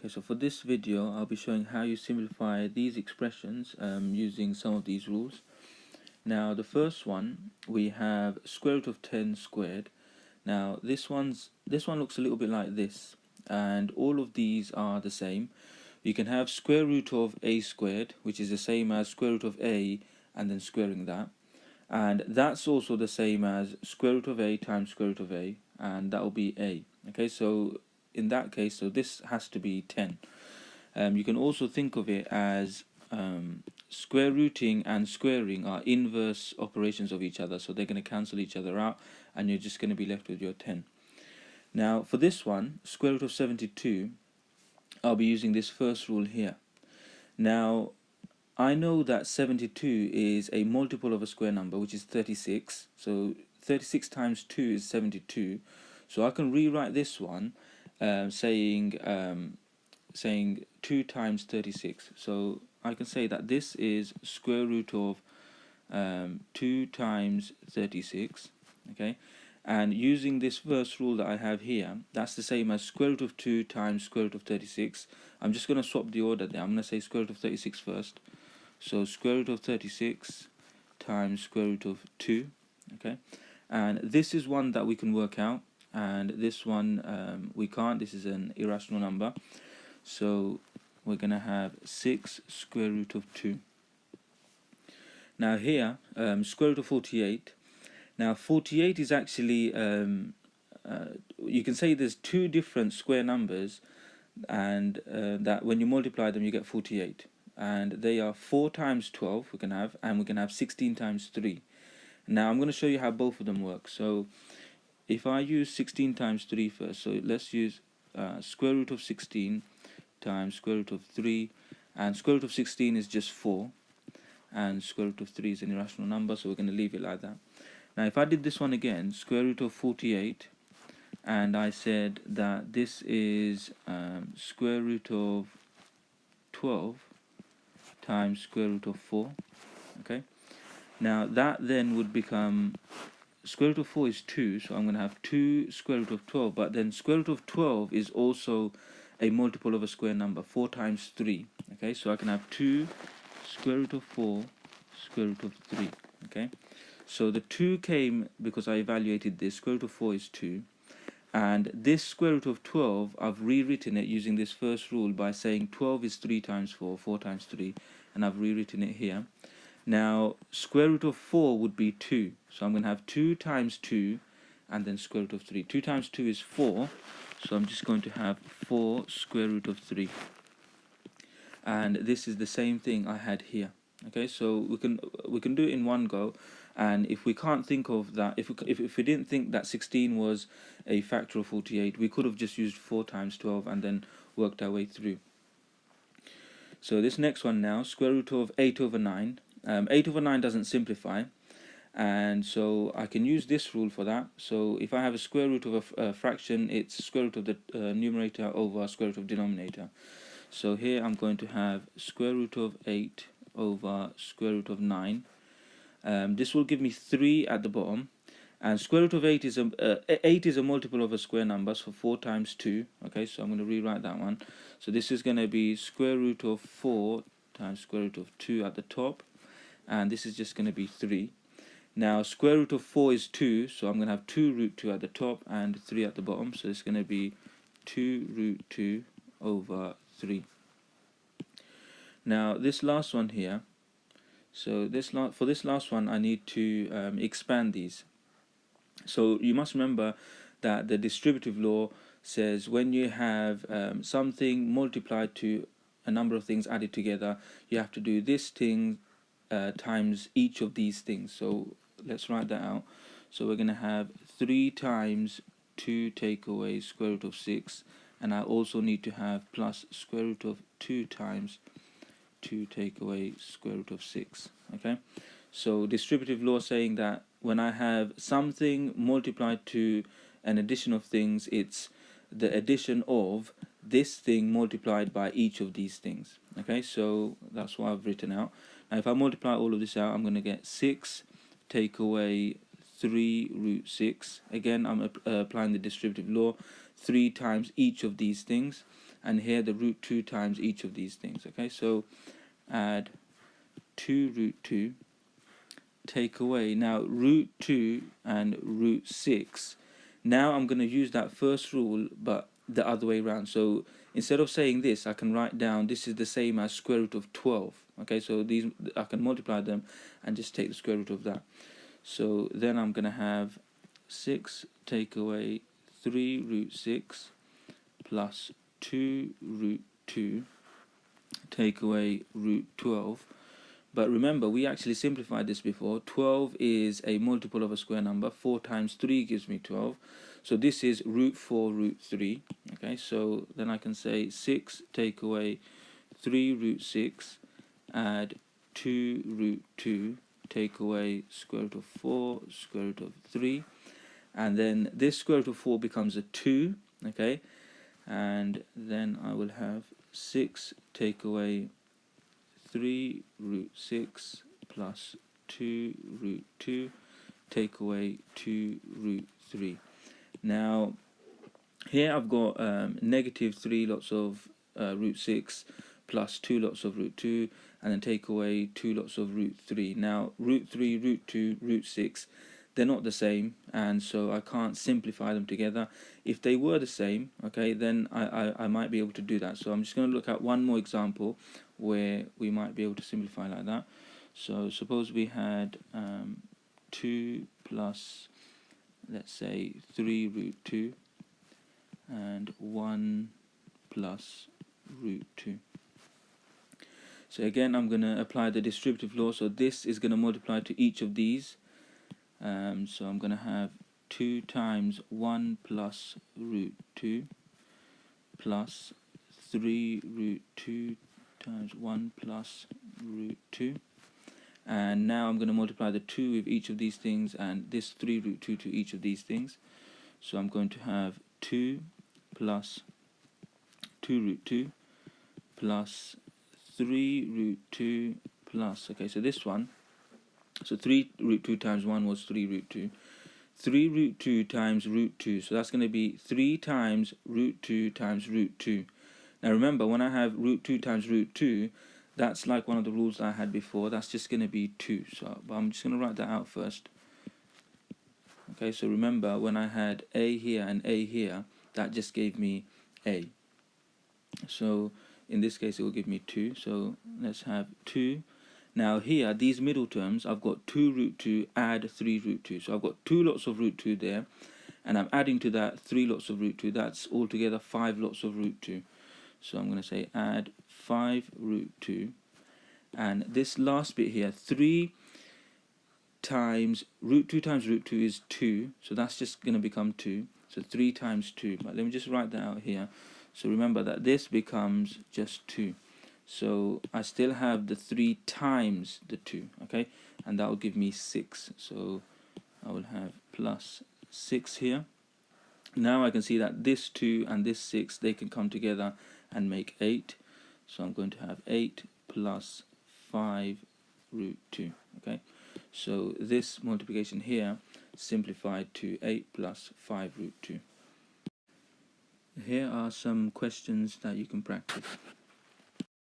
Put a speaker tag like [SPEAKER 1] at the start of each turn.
[SPEAKER 1] Okay, so for this video, I'll be showing how you simplify these expressions using some of these rules. Now, the first one, we have square root of 10 squared. Now, this one looks a little bit like this, and all of these are the same. You can have square root of a squared, which is the same as square root of a, and then squaring that. And that's also the same as square root of a times square root of a, and that will be a. Okay, so in that case, so this has to be 10. You can also think of it as square rooting and squaring are inverse operations of each other, so they're going to cancel each other out, and you're just going to be left with your 10. Now, for this one, square root of 72, I'll be using this first rule here. Now, I know that 72 is a multiple of a square number, which is 36. So 36 times 2 is 72. So I can rewrite this one saying 2 times 36. So I can say that this is square root of 2 times 36. Okay, and using this first rule that I have here, that's the same as square root of 2 times square root of 36. I'm just going to swap the order there. I'm going to say square root of 36 first. So square root of 36 times square root of 2, okay? And this is one that we can work out, and this one we can't. This is an irrational number. So we're going to have 6 square root of 2. Now here, square root of 48. Now 48 is actually, you can say there's two different square numbers, and that when you multiply them you get 48. And they are 4 times 12 we can have, and we can have 16 times 3. Now I'm going to show you how both of them work. So if I use 16 times 3 first, so let's use square root of 16 times square root of 3, and square root of 16 is just 4, and square root of 3 is an irrational number, so we're going to leave it like that. Now if I did this one again, square root of 48, and I said that this is square root of 12 times square root of 4, okay? Now that then would become, square root of 4 is 2, so I'm going to have 2 square root of 12, but then square root of 12 is also a multiple of a square number, 4 times 3, okay? So I can have 2 square root of 4 square root of 3, okay? So the 2 came because I evaluated this. Square root of 4 is 2. And this square root of 12, I've rewritten it using this first rule by saying 12 is 3 times 4, 4 times 3, and I've rewritten it here. Now, square root of 4 would be 2, so I'm going to have 2 times 2, and then square root of 3. 2 times 2 is 4, so I'm just going to have 4 square root of 3. And this is the same thing I had here. Okay, so we can do it in one go. And if we can't think of that, if we didn't think that 16 was a factor of 48, we could have just used 4 times 12 and then worked our way through. So this next one now, square root of 8 over 9. 8 over 9 doesn't simplify, and so I can use this rule for that. So if I have a square root of a fraction, it's square root of the numerator over square root of denominator. So here I'm going to have square root of 8 over square root of 9. This will give me 3 at the bottom, and square root of 8 is a multiple of a square number, so 4 times 2. Okay, so I'm going to rewrite that one. So this is going to be square root of 4 times square root of 2 at the top, and this is just going to be 3. Now square root of 4 is 2, so I'm going to have 2 root 2 at the top and 3 at the bottom, so it's going to be 2 root 2 over 3. Now this last one here, so for this last one I need to expand these. So you must remember that the distributive law says when you have something multiplied to a number of things added together, you have to do this thing times each of these things. So let's write that out. So we're going to have 3 times 2 take away square root of 6, and I also need to have plus square root of 2 times 2 take away square root of 6. Okay, so distributive law saying that when I have something multiplied to an addition of things, it's the addition of this thing multiplied by each of these things. Okay, so that's what I've written out. Now if I multiply all of this out, I'm going to get 6 take away 3 root 6. Again, I'm applying the distributive law, 3 times each of these things, and here the root 2 times each of these things. Okay, so add 2 root 2, take away now root 2 and root 6. Now I'm going to use that first rule but the other way around. So instead of saying this, I can write down this is the same as square root of 12. Okay, so these I can multiply them and just take the square root of that. So then I'm going to have 6 take away 3 root 6 plus 2 root 2 take away root 12. But remember, we actually simplified this before. 12 is a multiple of a square number. 4 times 3 gives me 12. So this is root 4 root 3. Okay, so then I can say 6 take away 3 root 6, add 2 root 2, take away square root of 4, square root of 3. And then this square root of 4 becomes a 2. Okay, and then I will have 6 take away 3 root 6 plus 2 root 2 take away 2 root 3. Now here I've got negative 3 lots of root 6 plus 2 lots of root 2, and then take away 2 lots of root 3. Now root 3, root 2, root 6, they're not the same, and so I can't simplify them together. If they were the same, okay, then I might be able to do that. So I'm just going to look at one more example where we might be able to simplify like that. So suppose we had 2 plus, let's say, 3 root 2 and 1 plus root 2. So again, I'm going to apply the distributive law. So this is going to multiply to each of these. So I'm going to have 2 times 1 plus root 2 plus 3 root 2 times 1 plus root 2. And now I'm going to multiply the 2 with each of these things and this 3 root 2 to each of these things. So I'm going to have 2 plus 2 root 2 plus 3 root 2 plus, okay, so this one, so 3 root 2 times 1 was 3 root 2. 3 root 2 times root 2, so that's going to be 3 times root 2 times root 2. Now remember, when I have root 2 times root 2, that's like one of the rules that I had before. That's just going to be 2. So, but I'm just going to write that out first. Okay, so remember, when I had a here and a here, that just gave me a. So in this case, it will give me 2. So let's have 2. Now here, these middle terms, I've got 2 root 2, add 3 root 2. So I've got 2 lots of root 2 there, and I'm adding to that 3 lots of root 2. That's altogether 5 lots of root 2. So I'm going to say add 5 root 2. And this last bit here, 3 times root 2 times root 2 is 2. So that's just going to become 2. So 3 times 2. But let me just write that out here. So remember that this becomes just 2. So I still have the 3 times the 2, okay, and that will give me 6. So I will have plus 6 here. Now I can see that this 2 and this 6, they can come together and make 8. So I'm going to have 8 plus 5 root 2, okay. So this multiplication here simplified to 8 plus 5 root 2. Here are some questions that you can practice.